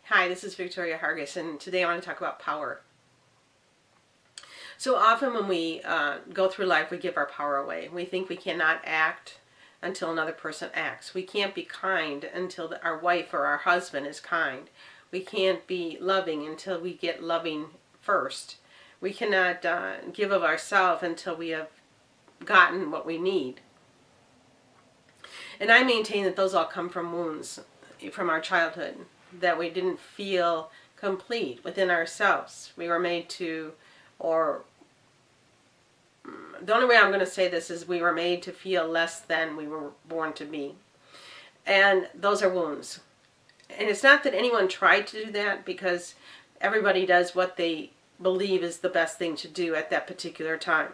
Hi, this is Victoria Hargis, and today I want to talk about power. So often when we go through life, we give our power away. We think we cannot act until another person acts. We can't be kind until our wife or our husband is kind. We can't be loving until we get loving first. We cannot give of ourselves until we have gotten what we need. And I maintain that those all come from wounds from our childhood, that we didn't feel complete within ourselves. We were made to, or the only way I'm going to say this is we were made to feel less than we were born to be. And those are wounds. And it's not that anyone tried to do that, because everybody does what they believe is the best thing to do at that particular time.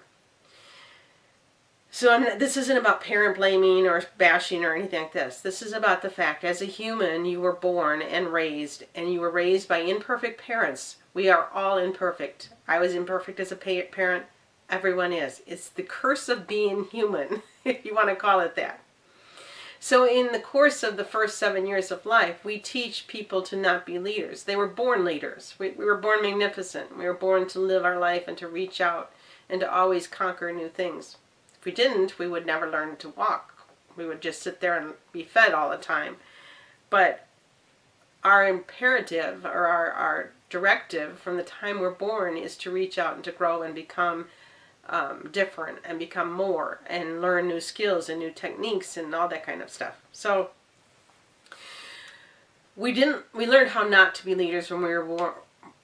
So this isn't about parent blaming or bashing or anything like this. This is about the fact, as a human, you were born and you were raised by imperfect parents. We are all imperfect. I was imperfect as a parent. Everyone is. It's the curse of being human, if you want to call it that. So in the course of the first 7 years of life, we teach people to not be leaders. They were born leaders. We were born magnificent. We were born to live our life and to reach out and to always conquer new things. If we didn't, we would never learn to walk. We would just sit there and be fed all the time. But our imperative, or our directive from the time we're born, is to reach out and to grow and become different and become more and learn new skills and new techniques and all that kind of stuff. So we learned how not to be leaders when we were born,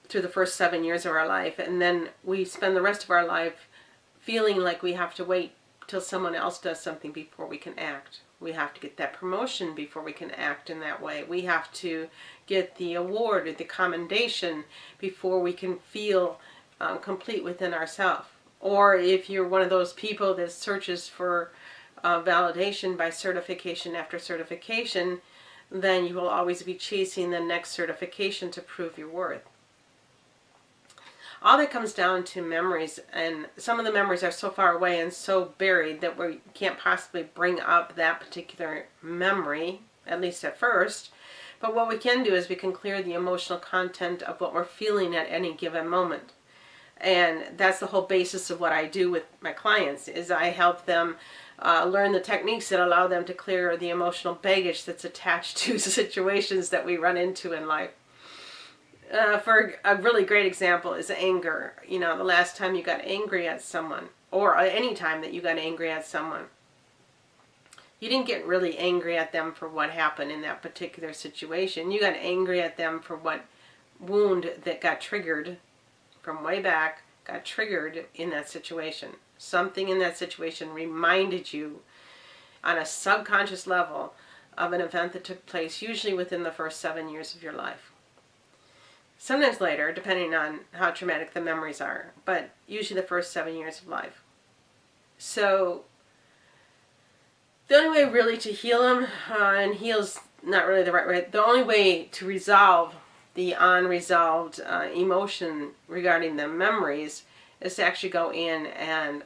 through the first 7 years of our life, and then we spend the rest of our life feeling like we have to wait till someone else does something before we can act. We have to get that promotion before we can act in that way. We have to get the award or the commendation before we can feel complete within ourselves. Or if you're one of those people that searches for validation by certification after certification, then you will always be chasing the next certification to prove your worth. All that comes down to memories, and some of the memories are so far away and so buried that we can't possibly bring up that particular memory, at least at first. But what we can do is we can clear the emotional content of what we're feeling at any given moment. And that's the whole basis of what I do with my clients, is I help them learn the techniques that allow them to clear the emotional baggage that's attached to situations that we run into in life. For a really great example is anger. You know, the last time you got angry at someone, or any time that you got angry at someone, you didn't get really angry at them for what happened in that particular situation. You got angry at them for what wound that got triggered from way back, got triggered in that situation. Something in that situation reminded you on a subconscious level of an event that took place, usually within the first 7 years of your life. Sometimes later, depending on how traumatic the memories are, but usually the first 7 years of life. So the only way really to heal them, and heal's not really the right way, the only way to resolve the unresolved emotion regarding the memories is to actually go in and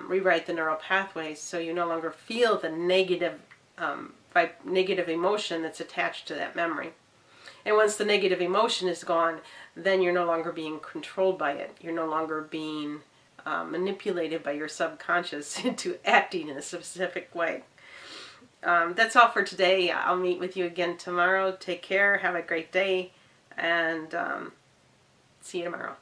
rewrite the neural pathways, so you no longer feel the negative emotion that's attached to that memory. And once the negative emotion is gone, then you're no longer being controlled by it. You're no longer being manipulated by your subconscious into acting in a specific way. That's all for today. I'll meet with you again tomorrow. Take care. Have a great day. And see you tomorrow.